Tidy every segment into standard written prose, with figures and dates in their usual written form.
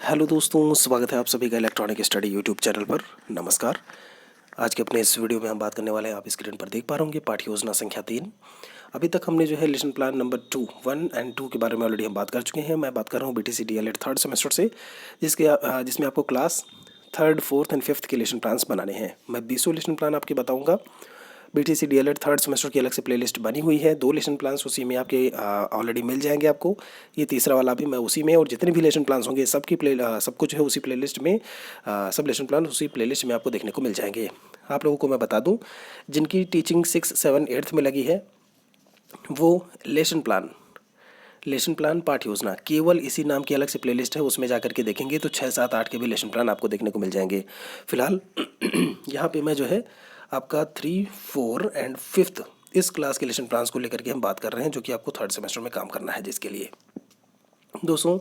Hello दोस्तों, स्वागत है आप सभी का इलेक्ट्रॉनिक स्टडी यूट्यूब चैनल पर। नमस्कार। आज के अपने इस वीडियो में हम बात करने वाले हैं, आप स्क्रीन पर देख पा रहे होंगे, पाठ्य योजना संख्या 3। अभी तक हमने जो है लेसन प्लान नंबर 2, 1 एंड 2 के बारे में ऑलरेडी हम बात कर चुके हैं। मैं बात कर रहा हूँ बीटीसी डीएलएड थर्ड सेमेस्टर से, जिसमें आपको class third, fourth and fifth के लेसन प्लान्स बनाने हैं। मैं 20 लेसन प्लान आपके बताऊँगा। बीटीसी डीएलएड थर्ड सेमेस्टर की अलग से प्लेलिस्ट बनी हुई है, 2 लेसन प्लान्स उसी में आपके ऑलरेडी मिल जाएंगे आपको। ये तीसरा वाला भी मैं उसी में, और जितने भी लेसन प्लान्स होंगे सब कुछ है उसी प्लेलिस्ट में। सब लेसन प्लान उसी प्लेलिस्ट में आपको देखने को मिल जाएंगे। आप लोगों को मैं बता दूं, जिनकी टीचिंग 6, 7, 8th में लगी है, वो लेसन प्लान पाठ योजना केवल इसी नाम की अलग से प्लेलिस्ट है, उसमें जाकर के देखेंगे तो 6, 7, 8 के भी लेसन प्लान आपको देखने को मिल जाएंगे। फिलहाल यहाँ पे मैं जो है आपका 3, 4 एंड 5th इस क्लास के लेसन प्लान्स को लेकर के हम बात कर रहे हैं, जो कि आपको थर्ड सेमेस्टर में काम करना है। जिसके लिए दोस्तों,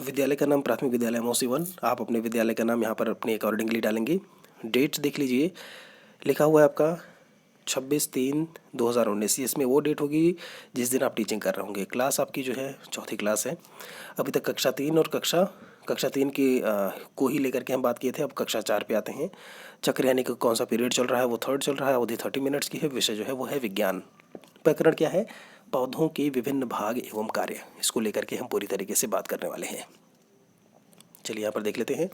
विद्यालय का नाम प्राथमिक विद्यालय मौसी 1। आप अपने विद्यालय का नाम यहाँ पर अपने अकॉर्डिंगली डालेंगे। डेट देख लीजिए, लिखा हुआ है आपका 26/3/2019। इसमें वो डेट होगी जिस दिन आप टीचिंग कर रहे होंगे। क्लास आपकी जो है 4थी क्लास है। अभी तक कक्षा 3 और कक्षा 3 की को ही लेकर के हम बात किए थे। अब कक्षा 4 पे आते हैं। चक्र यानी कि कौन सा पीरियड चल रहा है, वो थर्ड चल रहा है। अवधि 30 मिनट्स की है। विषय जो है वो है विज्ञान। प्रकरण क्या है? पौधों के विभिन्न भाग एवं कार्य। इसको लेकर के हम पूरी तरीके से बात करने वाले हैं। चलिए यहाँ पर देख लेते हैं।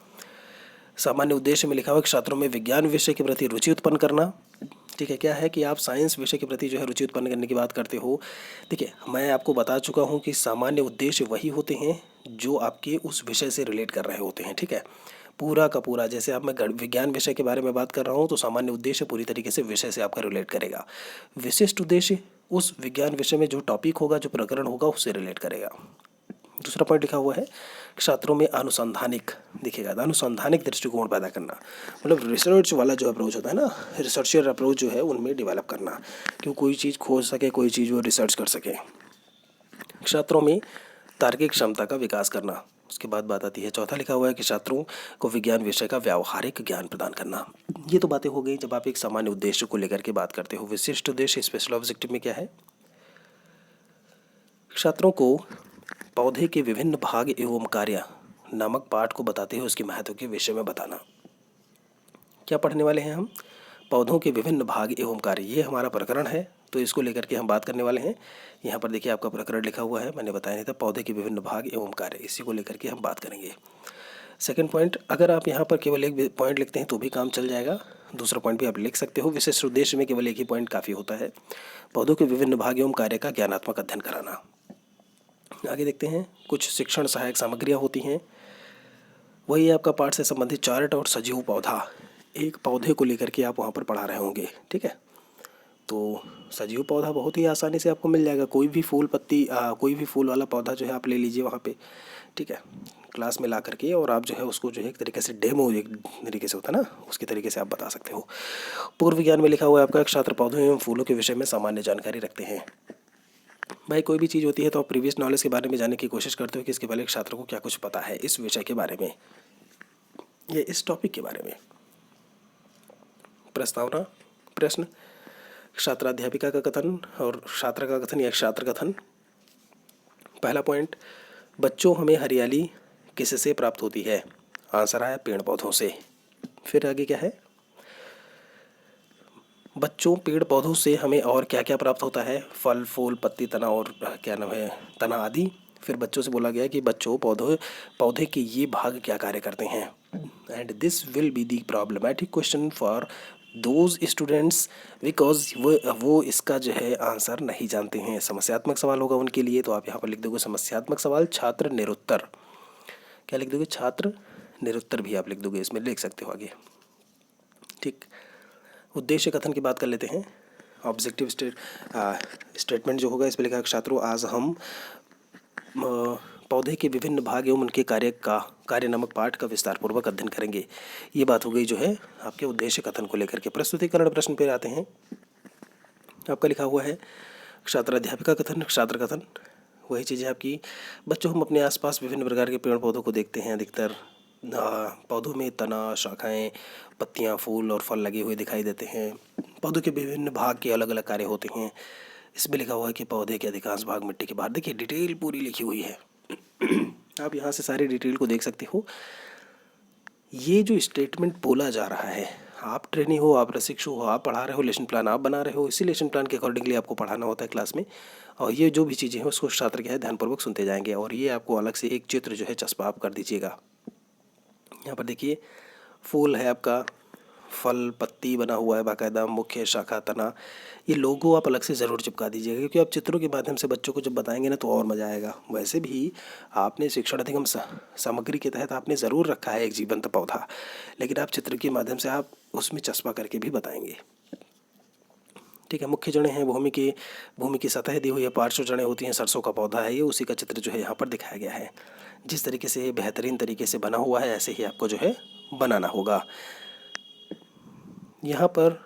सामान्य उद्देश्य में लिखा हुआ है छात्रों में विज्ञान विषय के प्रति रुचि उत्पन्न करना। ठीक है, क्या है कि आप साइंस विषय के प्रति जो है रुचि उत्पन्न करने की बात करते हो। देखिए, मैं आपको बता चुका हूँ कि सामान्य उद्देश्य वही होते हैं जो आपके उस विषय से रिलेट कर रहे होते हैं। ठीक है, पूरा का पूरा, जैसे आप मैं विज्ञान विषय के बारे में बात कर रहा हूँ तो सामान्य उद्देश्य पूरी तरीके से विषय से आपका रिलेट करेगा। विशिष्ट उद्देश्य उस विज्ञान विषय में जो टॉपिक होगा, जो प्रकरण होगा, उससे रिलेट करेगा। दूसरा पॉइंट लिखा हुआ है छात्रों में अनुसंधानिक, दिखेगा अनुसंधानिक दृष्टिकोण पैदा करना। मतलब रिसर्च वाला जो अप्रोच होता है ना, रिसर्चर अप्रोच जो है उनमें डेवलप करना, कि कोई चीज़ खोज सके, कोई चीज़ वो रिसर्च कर सके। छात्रों में तार्किक क्षमता का विकास करना। उसके बाद बात आती है, चौथा लिखा हुआ है कि छात्रों को विज्ञान विषय का व्यावहारिक ज्ञान प्रदान करना। ये तो बातें हो गई जब आप एक सामान्य उद्देश्य को लेकर के बात करते हो। विशिष्ट उद्देश्य स्पेशल ऑब्जेक्टिव में क्या है? छात्रों को पौधे के विभिन्न भाग एवं कार्य नामक पाठ को बताते हुए उसके महत्व के विषय में बताना। क्या पढ़ने वाले हैं हम? पौधों के विभिन्न भाग एवं कार्य। ये हमारा प्रकरण है, तो इसको लेकर के हम बात करने वाले हैं। यहाँ पर देखिए आपका प्रकरण लिखा हुआ है, मैंने बताया नहीं था, पौधे के विभिन्न भाग एवं कार्य, इसी को लेकर के हम बात करेंगे। सेकंड पॉइंट, अगर आप यहाँ पर केवल एक पॉइंट लिखते हैं तो भी काम चल जाएगा। दूसरा पॉइंट भी आप लिख सकते हो। विशिष्ट उद्देश्य में केवल एक ही पॉइंट काफ़ी होता है। पौधों के विभिन्न भाग एवं कार्य का ज्ञानात्मक अध्ययन कराना। आगे देखते हैं, कुछ शिक्षण सहायक सामग्रियाँ होती हैं। वही आपका पाठ से संबंधित चार्ट और सजीव पौधा। एक पौधे को लेकर के आप वहाँ पर पढ़ा रहे होंगे। ठीक है, तो सजीव पौधा बहुत ही आसानी से आपको मिल जाएगा। कोई भी फूल पत्ती कोई भी फूल वाला पौधा जो है आप ले लीजिए वहाँ पे। ठीक है, क्लास में ला करके, और आप जो है उसको जो है एक तरीके से डेमो, एक तरीके से होता है ना, उसके तरीके से आप बता सकते हो। पूर्व विज्ञान में लिखा हुआ है आपका छात्र पौधों एवं फूलों के विषय में सामान्य जानकारी रखते हैं। भाई, कोई भी चीज़ होती है तो आप प्रीवियस नॉलेज के बारे में जानने की कोशिश करते हो कि इसके पहले छात्र को क्या कुछ पता है इस विषय के बारे में, या इस टॉपिक के बारे में। प्रस्तावना प्रश्न, छात्राध्यापिका का कथन और छात्र का कथन या छात्र कथन। पहला पॉइंट, बच्चों हमें हरियाली किससे प्राप्त होती है? आंसर आया पेड़ पौधों से। फिर आगे क्या है? बच्चों, पेड़ पौधों से हमें और क्या क्या प्राप्त होता है? फल, फूल, पत्ती, तना और क्या नाम है, तना आदि। फिर बच्चों से बोला गया कि बच्चों, पौधे के ये भाग क्या कार्य करते हैं। And this will be the problematic question for those students, because वो इसका जो है आंसर नहीं जानते हैं। समस्यात्मक सवाल होगा उनके लिए, तो आप यहाँ पर लिख दोगे समस्यात्मक सवाल, छात्र निरुत्तर। क्या लिख दोगे? छात्र निरुत्तर भी आप लिख दोगे, इसमें लिख सकते हो आगे। ठीक, उद्देश्य कथन की बात कर लेते हैं। ऑब्जेक्टिव स्टेटमेंट जो होगा, इस पर लिखा है छात्रों, आज हम पौधे के विभिन्न भाग एवं उनके कार्य नामक पाठ का विस्तार पूर्वक अध्ययन करेंगे। ये बात हो गई जो है आपके उद्देश्य कथन को लेकर के। प्रस्तुतिकरण प्रश्न पे आते हैं। आपका लिखा हुआ है छात्राध्यापिका कथन, छात्र कथन। वही चीज़ें आपकी, बच्चों हम अपने आसपास विभिन्न प्रकार के पेड़ पौधों को देखते हैं। अधिकतर पौधों में तना, शाखाएं, पत्तियां, फूल और फल लगे हुए दिखाई देते हैं। पौधों के विभिन्न भाग के अलग अलग कार्य होते हैं। इसमें लिखा हुआ है कि पौधे के अधिकांश भाग मिट्टी के बाहर। देखिए, डिटेल पूरी लिखी हुई है। आप यहाँ से सारी डिटेल को देख सकते हो। ये जो स्टेटमेंट बोला जा रहा है, आप ट्रेनी हो, आप प्रशिक्षु हो, आप पढ़ा रहे हो, लेसन प्लान आप बना रहे हो, इसी लेसन प्लान के अकॉर्डिंगली आपको पढ़ाना होता है क्लास में। और ये जो भी चीज़ें हैं उसको छात्र क्या है ध्यानपूर्वक सुनते जाएंगे। और ये आपको अलग से एक चित्र जो है चस्पा आप कर दीजिएगा। यहाँ पर देखिए फूल है आपका, फल पत्ती बना हुआ है बाकायदा, मुख्य शाखा तना, ये लोगो आप अलग से ज़रूर चिपका दीजिएगा, क्योंकि आप चित्रों के माध्यम से बच्चों को जब बताएंगे ना तो और मज़ा आएगा। वैसे भी आपने शिक्षण अधिगम सामग्री के तहत आपने ज़रूर रखा है एक जीवंत पौधा, लेकिन आप चित्र के माध्यम से आप उसमें चस्पा करके भी बताएंगे। ठीक है, मुख्य जड़ें हैं भूमि की सतह दी हुई है, पार्श्व जड़ें होती हैं, सरसों का पौधा है, ये उसी का चित्र जो है यहाँ पर दिखाया गया है। जिस तरीके से बेहतरीन तरीके से बना हुआ है ऐसे ही आपको जो है बनाना होगा। यहाँ पर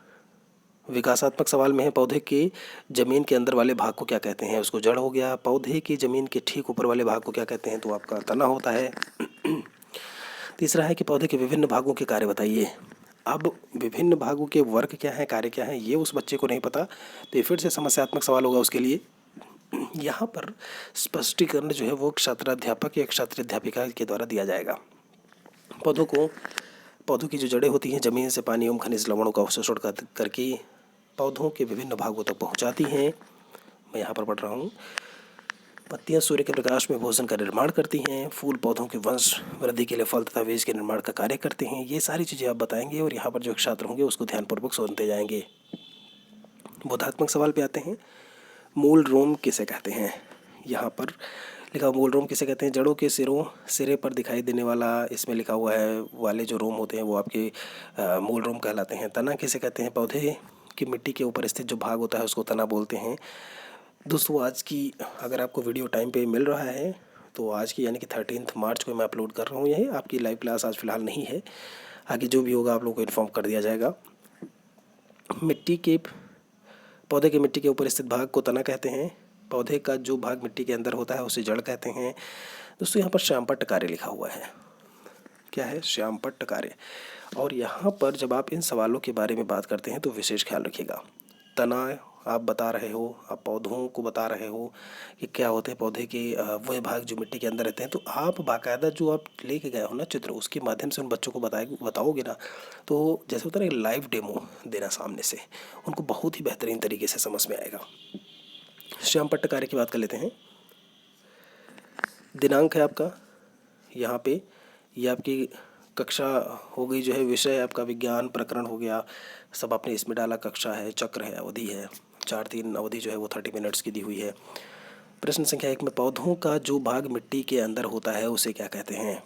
विकासात्मक सवाल में है पौधे के जमीन के अंदर वाले भाग को क्या कहते हैं, उसको जड़ हो गया। पौधे की जमीन के ठीक ऊपर वाले भाग को क्या कहते हैं, तो आपका तना होता है। तीसरा है कि पौधे के विभिन्न भागों के कार्य बताइए। अब विभिन्न भागों के वर्ग क्या है, कार्य क्या है, ये उस बच्चे को नहीं पता, तो ये फिर से समस्यात्मक सवाल होगा उसके लिए। यहाँ पर स्पष्टीकरण जो है वो छात्राध्यापक या छात्र अध्यापिका के द्वारा दिया जाएगा। पौधों की जो जड़ें होती हैं जमीन से पानी एवं खनिज लवणों का अवशोषण करके पौधों के विभिन्न भागों तक पहुँचाती हैं। मैं यहाँ पर पढ़ रहा हूँ। पत्तियाँ सूर्य के प्रकाश में भोजन का निर्माण करती हैं। फूल पौधों के वंश वृद्धि के लिए फल तथा बीज के निर्माण का कार्य करते हैं। ये सारी चीज़ें आप बताएंगे और यहाँ पर जो छात्र होंगे उसको ध्यानपूर्वक सुनते जाएंगे। बोधात्मक सवाल पे आते हैं। मूल रोम किसे कहते हैं, यहाँ पर लिखा मूल रोम किसे कहते हैं। जड़ों के सिरे पर दिखाई देने वाला इसमें लिखा हुआ है वाले जो रोम होते हैं वो आपके मूल रोम कहलाते हैं। तना किसे कहते हैं, पौधे की मिट्टी के ऊपर स्थित जो भाग होता है उसको तना बोलते हैं। दोस्तों आज की अगर आपको वीडियो टाइम पे मिल रहा है तो आज की यानी कि 13 मार्च को मैं अपलोड कर रहा हूँ। यही आपकी लाइव क्लास आज फ़िलहाल नहीं है, आगे जो भी होगा आप लोगों को इन्फॉर्म कर दिया जाएगा। पौधे के मिट्टी के ऊपर स्थित भाग को तना कहते हैं। पौधे का जो भाग मिट्टी के अंदर होता है उसे जड़ कहते हैं। दोस्तों यहाँ पर श्यामपट्ट कार्य लिखा हुआ है, क्या है, श्यामपट्ट कार्य। और यहाँ पर जब आप इन सवालों के बारे में बात करते हैं तो विशेष ख्याल रखिएगा। तना आप बता रहे हो, आप पौधों को बता रहे हो कि क्या होते हैं पौधे के वह भाग जो मिट्टी के अंदर रहते हैं, तो आप बाकायदा जो आप लेके गए हो ना चित्र, उसके माध्यम से उन बच्चों को बताओगे ना, तो जैसे होता है ना लाइव डेमो देना सामने से, उनको बहुत ही बेहतरीन तरीके से समझ में आएगा। श्यामपट्ट कार्य की बात कर लेते हैं। दिनांक है आपका यहाँ पे, ये आपकी कक्षा हो गई जो है, विषय आपका विज्ञान प्रकरण हो गया, सब आपने इसमें डाला। कक्षा है, चक्र है, अवधि है, 4-3 अवधि जो है वो 30 मिनट्स की दी हुई है। प्रश्न संख्या 1 में पौधों का जो भाग मिट्टी के अंदर होता है उसे क्या कहते हैं,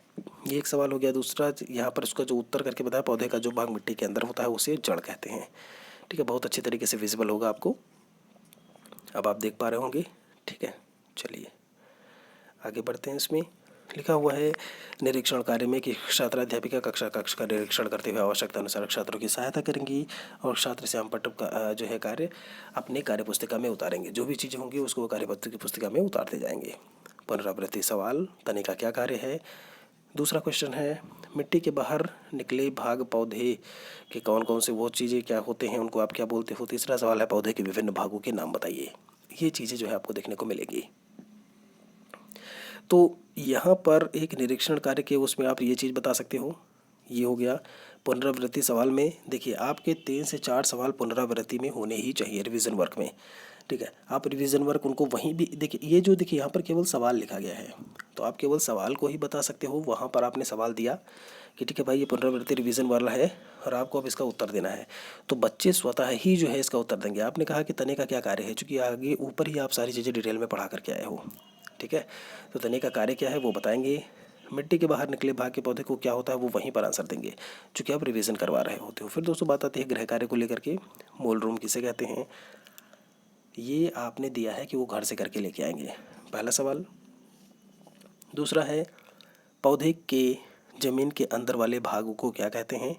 ये एक सवाल हो गया। दूसरा यहाँ पर उसका जो उत्तर करके बताया, पौधे का जो भाग मिट्टी के अंदर होता है उसे जड़ कहते हैं। ठीक है, बहुत अच्छी तरीके से विजिबल होगा आपको, अब आप देख पा रहे होंगे। ठीक है, चलिए आगे बढ़ते हैं। इसमें लिखा हुआ है निरीक्षण कार्य में कि छात्राध्यापिका कक्ष का निरीक्षण करते हुए आवश्यकता अनुसार छात्रों की सहायता करेंगी और छात्र श्यामपट्ट का जो है कार्य अपने कार्य पुस्तिका में उतारेंगे। जो भी चीज़ें होंगी उसको कार्य पुस्तिका में उतारते जाएंगे। पुनरावृत्ति सवाल, तने का क्या कार्य है। दूसरा क्वेश्चन है मिट्टी के बाहर निकले भाग पौधे के कौन कौन से वो चीज़ें क्या होते हैं, उनको आप क्या बोलते हो। तीसरा सवाल है पौधे के विभिन्न भागों के नाम बताइए। ये चीज़ें जो है आपको देखने को मिलेगी। तो यहाँ पर एक निरीक्षण कार्य के उसमें आप ये चीज़ बता सकते हो, ये हो गया। पुनरावृत्ति सवाल में देखिए आपके 3 से 4 सवाल पुनरावृत्ति में होने ही चाहिए रिवीजन वर्क में। ठीक है, आप रिवीजन वर्क उनको वहीं भी देखिए, ये जो देखिए यहाँ पर केवल सवाल लिखा गया है तो आप केवल सवाल को ही बता सकते हो। वहाँ पर आपने सवाल दिया कि ठीक है भाई ये पुनरावृत्ति रिवीजन वाला है और आपको अब इसका उत्तर देना है, तो बच्चे स्वतः ही जो है इसका उत्तर देंगे। आपने कहा कि तने का क्या कार्य है, चूँकि आगे ऊपर ही आप सारी चीज़ें डिटेल में पढ़ा करके आए हो। ठीक है, तो तने का कार्य क्या है वो बताएंगे। मिट्टी के बाहर निकले भाग के पौधे को क्या होता है वो वहीं पर आंसर देंगे, चूँकि आप रिवीजन करवा रहे होते हो। फिर दोस्तों बात आती है गृह कार्य को लेकर के। मूल रूम किसे कहते हैं, ये आपने दिया है कि वो घर से करके लेके आएंगे, पहला सवाल। दूसरा है पौधे के जमीन के अंदर वाले भागों को क्या कहते हैं।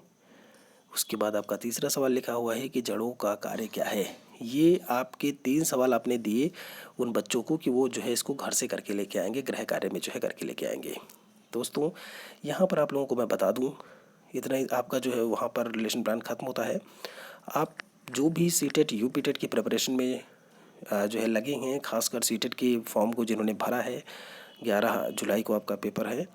उसके बाद आपका तीसरा सवाल लिखा हुआ है कि जड़ों का कार्य क्या है। ये आपके 3 सवाल आपने दिए उन बच्चों को कि वो जो है इसको घर से करके लेके आएंगे, गृह कार्य में जो है करके लेके आएंगे। दोस्तों यहाँ पर आप लोगों को मैं बता दूँ, इतना ही आपका जो है वहाँ पर रिलेशन प्लान ख़त्म होता है। आप जो भी सीटेट यूपीटेट की प्रिपरेशन में जो है लगे हैं, खासकर सीटेट की फॉर्म को जिन्होंने भरा है 11 जुलाई को आपका पेपर है।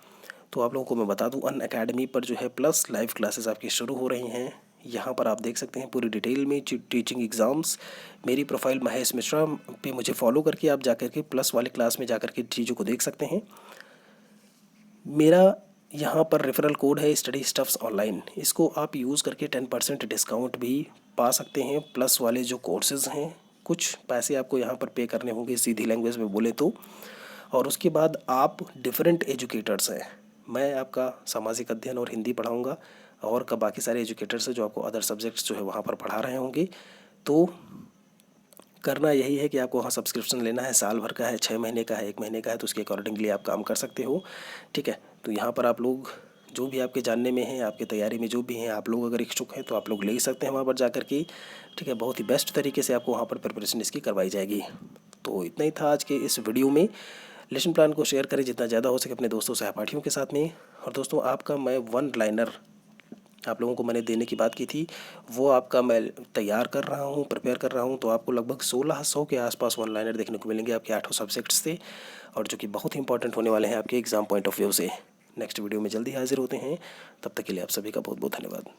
तो आप लोगों को मैं बता दूं, अनअकैडमी पर जो है प्लस लाइव क्लासेस आपकी शुरू हो रही हैं। यहाँ पर आप देख सकते हैं पूरी डिटेल में टीचिंग एग्ज़ाम्स। मेरी प्रोफाइल महेश मिश्रा पे मुझे फॉलो करके आप जाकर के प्लस वाले क्लास में जाकर के चीज़ों को देख सकते हैं। मेरा यहाँ पर रेफरल कोड है स्टडी स्टफ्स ऑनलाइन, इसको आप यूज़ करके 10% डिस्काउंट भी पा सकते हैं। प्लस वाले जो कोर्सेज़ हैं, कुछ पैसे आपको यहाँ पर पे करने होंगे सीधी लैंग्वेज में बोले तो, और उसके बाद आप डिफरेंट एजुकेटर्स हैं। मैं आपका सामाजिक अध्ययन और हिंदी पढ़ाऊँगा, और का बाकी सारे एजुकेटर्स हैं जो आपको अदर सब्जेक्ट्स जो है वहाँ पर पढ़ा रहे होंगे। तो करना यही है कि आपको वहाँ सब्सक्रिप्शन लेना है, साल भर का है, 6 महीने का है, 1 महीने का है, तो उसके अकॉर्डिंगली आप काम कर सकते हो। ठीक है, तो यहाँ पर आप लोग जो भी आपके जानने में है, आपके तैयारी में जो भी हैं, आप लोग अगर इच्छुक हैं तो आप लोग ले सकते हैं वहाँ पर जाकर के। ठीक है, बहुत ही बेस्ट तरीके से आपको वहाँ पर प्रिपरेशन इसकी करवाई जाएगी। तो इतना ही था आज के इस वीडियो में। लेसन प्लान को शेयर करें जितना ज़्यादा हो सके अपने दोस्तों सहपाठियों के साथ में। और दोस्तों, आपका मैं 1 लाइनर आप लोगों को मैंने देने की बात की थी, वो आपका मैं तैयार कर रहा हूँ, प्रिपेयर कर रहा हूँ। तो आपको लगभग 1600 के आसपास 1 लाइनर देखने को मिलेंगे आपके 8 सब्जेक्ट्स से, और जो कि बहुत ही इंपॉर्टेंट होने वाले हैं आपके एग्ज़ाम पॉइंट ऑफ व्यू से। नेक्स्ट वीडियो में जल्दी हाजिर होते हैं, तब तक के लिए आप सभी का बहुत बहुत धन्यवाद।